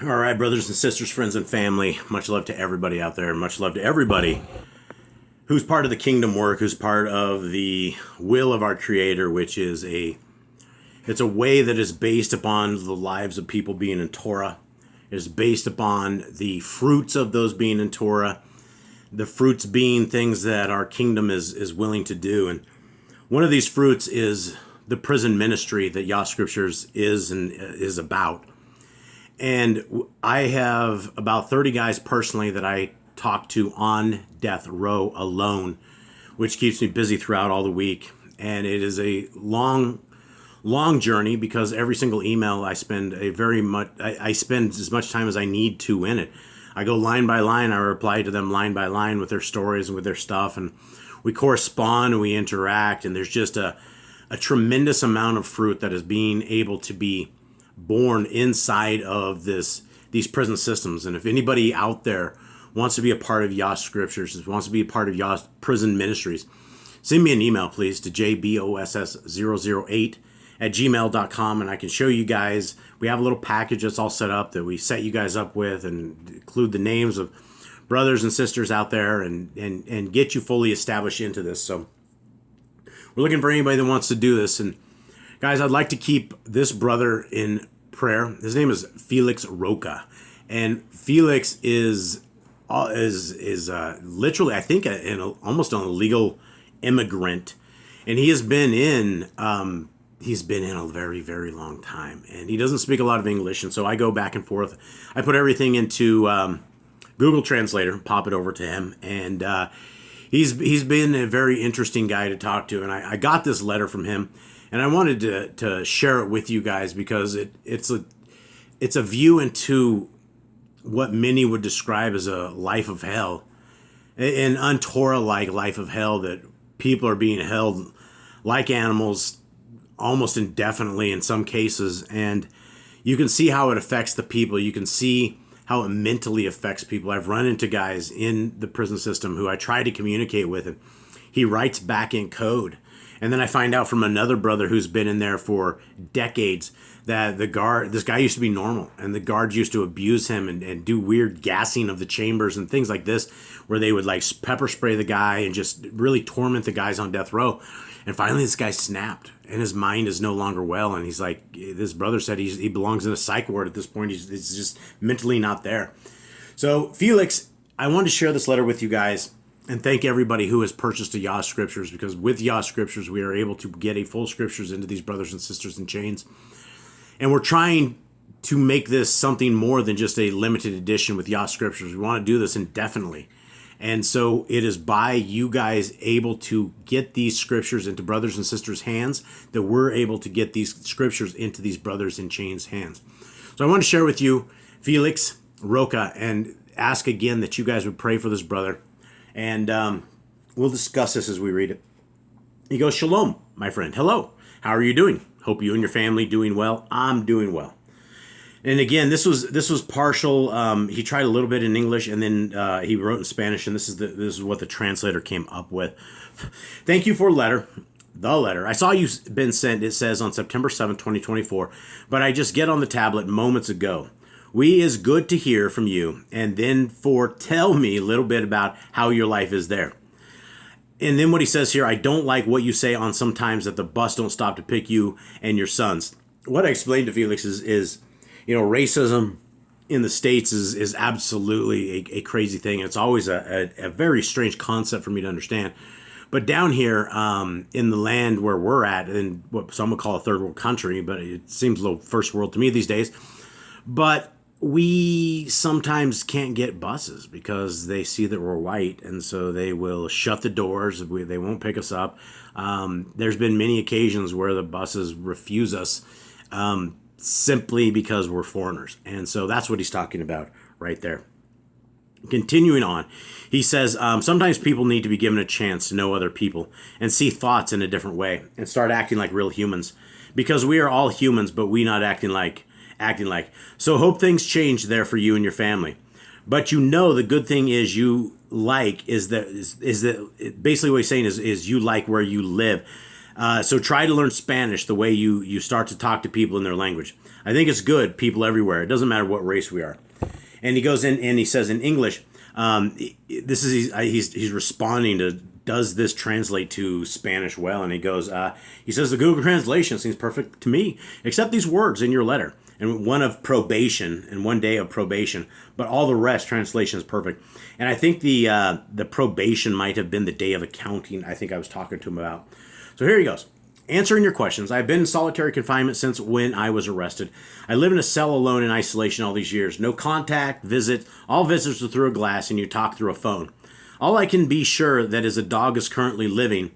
All right, brothers and sisters, friends and family, much love to everybody out there. Much love to everybody who's part of the kingdom work, who's part of the will of our Creator, which is it's a way that is based upon the lives of people being in Torah. It is based upon the fruits of those being in Torah, the fruits being things that our kingdom is willing to do. And one of these fruits is the prison ministry that Yah Scriptures is about. And I have about 30 guys personally that I talk to on death row alone, which keeps me busy throughout all the week. And it is a long journey because every single email I spend I spend as much time as I need to in it. I go line by line. I reply to them line by line with their stories and with their stuff, and we correspond and we interact. And there's just a tremendous amount of fruit that is being able to be born inside of these prison systems. And if anybody out there wants to be a part of Yah Scriptures, wants to be a part of Yah's prison ministries, send me an email, please, to jboss008@gmail.com, and I can show you guys. We have a little package that's all set up that we set you guys up with and include the names of brothers and sisters out there and get you fully established into this. So we're looking for anybody that wants to do this. And guys, I'd like to keep this brother in prayer. His name is Felix Rocha, and Felix is literally, I think, almost an illegal immigrant, and he has been in a very, very long time, and he doesn't speak a lot of English, and so I go back and forth. I put everything into Google Translator, pop it over to him, and he's been a very interesting guy to talk to, and I got this letter from him. And I wanted to share it with you guys because it's a view into what many would describe as a life of hell, an un-Torah-like life of hell, that people are being held like animals almost indefinitely in some cases. And you can see how it affects the people. You can see how it mentally affects people. I've run into guys in the prison system who I try to communicate with, and he writes back in code. And then I find out from another brother who's been in there for decades that this guy used to be normal, and the guards used to abuse him and do weird gassing of the chambers and things like this, where they would like pepper spray the guy and just really torment the guys on death row. And finally this guy snapped, and his mind is no longer well. And he's like, this brother said he belongs in a psych ward at this point. He's just mentally not there. So Felix, I wanted to share this letter with you guys and thank everybody who has purchased a Yah Scriptures, because with Yah Scriptures, we are able to get a full Scriptures into these brothers and sisters in chains. And we're trying to make this something more than just a limited edition with Yah Scriptures. We want to do this indefinitely. And so it is by you guys able to get these Scriptures into brothers and sisters' hands that we're able to get these Scriptures into these brothers in chains' hands. So I want to share with you Felix Rocha and ask again that you guys would pray for this brother. And we'll discuss this as we read it. He goes, "Shalom, my friend. Hello. How are you doing? Hope you and your family doing well. I'm doing well." And again, this was partial. He tried a little bit in English, and then he wrote in Spanish. And this is what the translator came up with. "Thank you for the letter. I saw you've been sent. It says on September 7th, 2024, but I just get on the tablet moments ago. We is good to hear from you, and then tell me a little bit about how your life is there." And then what he says here, "I don't like what you say on sometimes that the bus don't stop to pick you and your sons." What I explained to Felix is racism in the States is absolutely a crazy thing. It's always a very strange concept for me to understand. But down here in the land where we're at, in what some would call a third world country, but it seems a little first world to me these days, but we sometimes can't get buses because they see that we're white, and so they will shut the doors. They won't pick us up. There's been many occasions where the buses refuse us simply because we're foreigners. And so that's what he's talking about right there. Continuing on, he says, sometimes people need to be given a chance to know other people and see thoughts in a different way and start acting like real humans, because we are all humans, but we not acting like. So hope things change there for you and your family. But the good thing is basically what he's saying is you like where you live. So try to learn Spanish the way you start to talk to people in their language. I think it's good, people everywhere. It doesn't matter what race we are. And he goes in and he says in English, he's responding to, does this translate to Spanish well? And he goes, he says, the Google translation seems perfect to me, except these words in your letter. And one of probation and 1 day of probation, but all the rest translation is perfect. And I think the probation might have been the day of accounting. I think I was talking to him about. So here he goes. Answering your questions. I've been in solitary confinement since when I was arrested. I live in a cell alone in isolation all these years. No contact, visit. All visits are through a glass and you talk through a phone. All I can be sure that is a dog is currently living,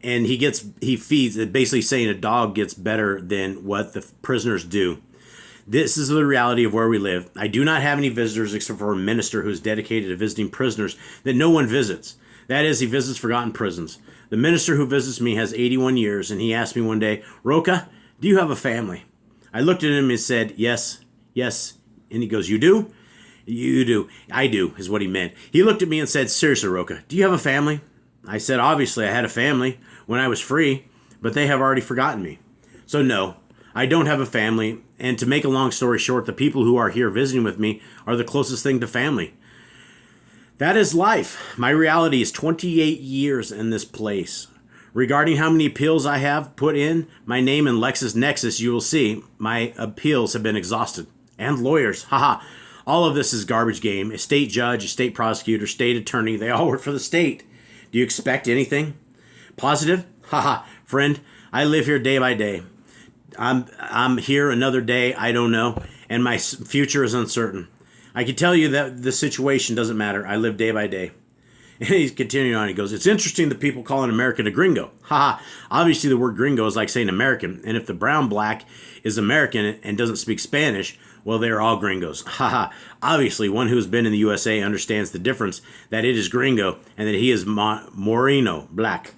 and he feeds, basically saying a dog gets better than what the prisoners do. This is the reality of where we live. I do not have any visitors except for a minister who is dedicated to visiting prisoners that no one visits. That is, he visits forgotten prisons. The minister who visits me has 81 years, and he asked me one day, Rocha, do you have a family? I looked at him and said, yes. And he goes, you do? You do. I do, is what he meant. He looked at me and said, seriously, Rocha, do you have a family? I said, obviously, I had a family when I was free, but they have already forgotten me. So no, I don't have a family. And to make a long story short, the people who are here visiting with me are the closest thing to family. That is life. My reality is 28 years in this place. Regarding how many appeals I have put in my name in LexisNexis, you will see my appeals have been exhausted. And lawyers, haha. All of this is garbage game. A state judge, a state prosecutor, state attorney, they all work for the state. Do you expect anything positive? Haha. Friend, I live here day by day. I'm here another day, I don't know, and my future is uncertain. I can tell you that the situation doesn't matter. I live day by day. And he's continuing on. He goes, it's interesting that people call an American a gringo. Haha. Obviously, the word gringo is like saying American. And if the brown black is American and doesn't speak Spanish, well, they're all gringos. Haha. Obviously, one who's been in the USA understands the difference, that it is gringo and that he is moreno, black.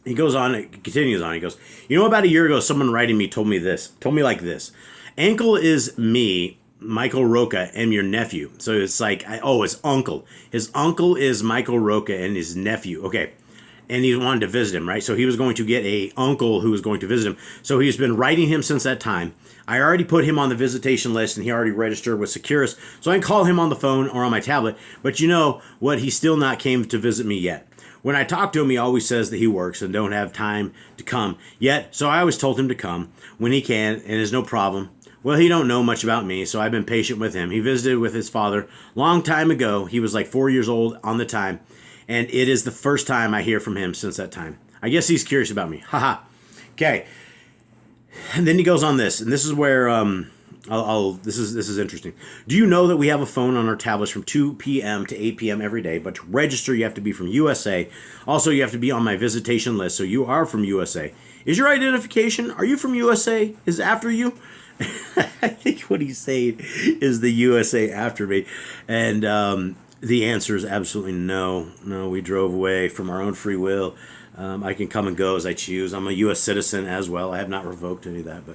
He goes on, continues on. He goes, you know, about a year ago, someone writing me told me like this. Uncle is me, Michael Rocha, and your nephew. So it's like, his uncle. His uncle is Michael Rocha and his nephew. Okay. And he wanted to visit him, right? So he was going to get a uncle who was going to visit him. So he's been writing him since that time. I already put him on the visitation list, and he already registered with Securus. So I can call him on the phone or on my tablet. But you know what? He still not came to visit me yet. When I talk to him, he always says that he works and don't have time to come yet. So I always told him to come when he can, and there's no problem. Well, he don't know much about me, so I've been patient with him. He visited with his father long time ago. He was like 4 years old on the time, and it is the first time I hear from him since that time. I guess he's curious about me. Haha. Okay. And then he goes on this, and this is where this is interesting. Do you know that we have a phone on our tablets from 2 p.m. to 8 p.m. every day, but to register you have to be from USA. Also, you have to be on my visitation list, so you are from USA. Is your identification, are you from USA? Is it after you? I think what he's saying is the USA after me. And the answer is absolutely no. No, we drove away from our own free will. I can come and go as I choose. I'm a U.S. citizen as well. I have not revoked any of that. But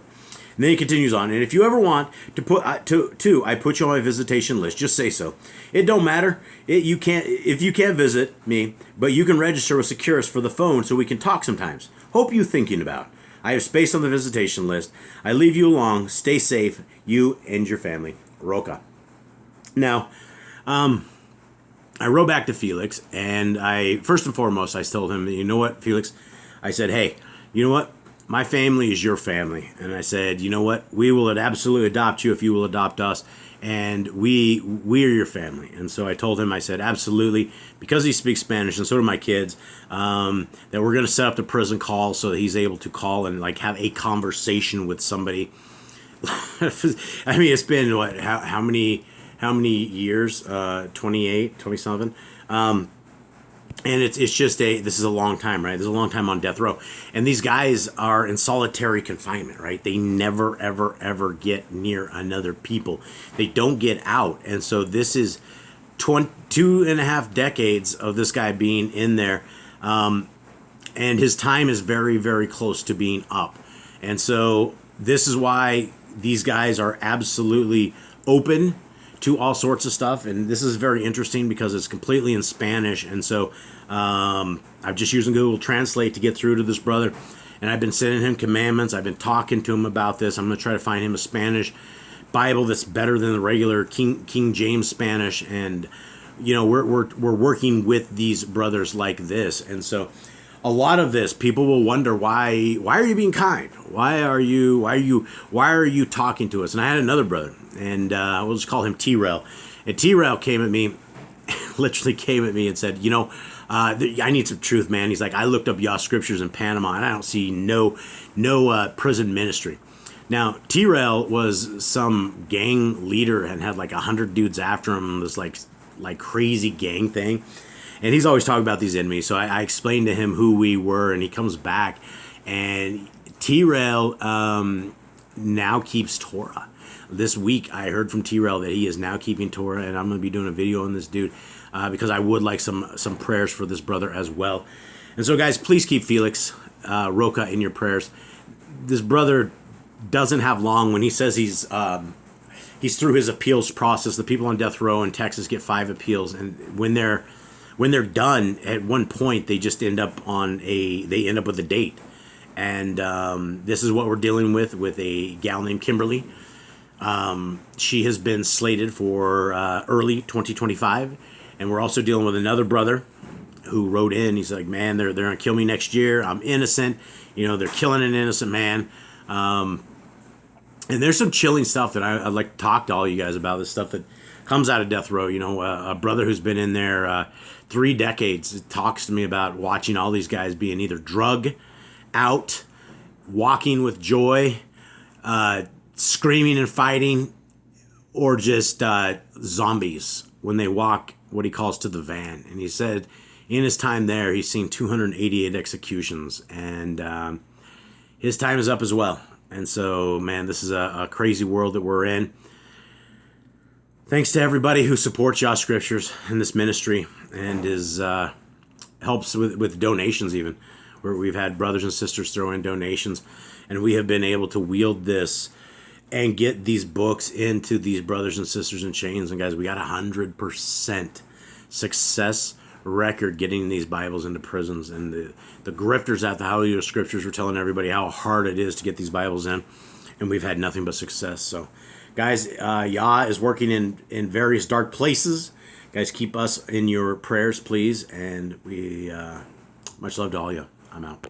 and then he continues on. And if you ever want to put I put you on my visitation list. Just say so. It don't matter. You can't visit me, but you can register with Securus for the phone so we can talk sometimes. Hope you thinking about. I have space on the visitation list. I leave you along. Stay safe, you and your family. Rocha. Now, I wrote back to Felix, and first and foremost, I told him, you know what, Felix? I said, hey, you know what? My family is your family. And I said, you know what? We will absolutely adopt you if you will adopt us. And we are your family. And so I told him, I said, absolutely, because he speaks Spanish, and so do my kids, that we're going to set up the prison call so that he's able to call and like have a conversation with somebody. I mean, it's been what? How many years? 28, 27. And it's just this is a long time, right? This is a long time on death row. And these guys are in solitary confinement, right? They never, ever, ever get near another people. They don't get out. And so this is 2.5 decades of this guy being in there. And his time is very, very close to being up. And so this is why these guys are absolutely open to all sorts of stuff. And this is very interesting because it's completely in Spanish. And so I'm just using Google Translate to get through to this brother. And I've been sending him commandments. I've been talking to him about this. I'm going to try to find him a Spanish Bible that's better than the regular King James Spanish. And, you know, we're working with these brothers like this. And so a lot of this, people will wonder, why are you being kind? Why are you talking to us? And I had another brother, and we'll just call him T-Rail. And T-Rail came at me, literally came at me and said, you know, I need some truth, man. He's like, I looked up Yah Scriptures in Panama, and I don't see no prison ministry. Now, T-Rail was some gang leader and had like 100 dudes after him, this like crazy gang thing. And he's always talking about these enemies. So I explained to him who we were, and he comes back. And T-Rail now keeps Torah. This week, I heard from T-Rail that he is now keeping Torah, and I'm going to be doing a video on this dude because I would like some prayers for this brother as well. And so, guys, please keep Felix, Rocha in your prayers. This brother doesn't have long. When he says he's through his appeals process, the people on death row in Texas get 5 appeals, and when they're done, at one point they just end up with a date. And this is what we're dealing with a gal named Kimberly. She has been slated for early 2025, and we're also dealing with another brother who wrote in. He's like, man, they're gonna kill me next year. I'm innocent. You know, they're killing an innocent man. And there's some chilling stuff that I'd like to talk to all you guys about. This stuff that comes out of death row. You know, a brother who's been in there 3 decades talks to me about watching all these guys being either drug out, walking with joy, screaming and fighting, or just zombies when they walk what he calls to the van. And he said in his time there, he's seen 288 executions, and his time is up as well. And so, man, this is a crazy world that we're in. Thanks to everybody who supports Yah Scriptures and this ministry and helps with donations even. Where we've had brothers and sisters throw in donations, and we have been able to wield this and get these books into these brothers and sisters in chains. And guys, we got 100% success record getting these Bibles into prisons. And the grifters at the Holy Scriptures were telling everybody how hard it is to get these Bibles in, and we've had nothing but success. So, guys, Yah is working in various dark places. Guys, keep us in your prayers, please. And we much love to all you. I'm out.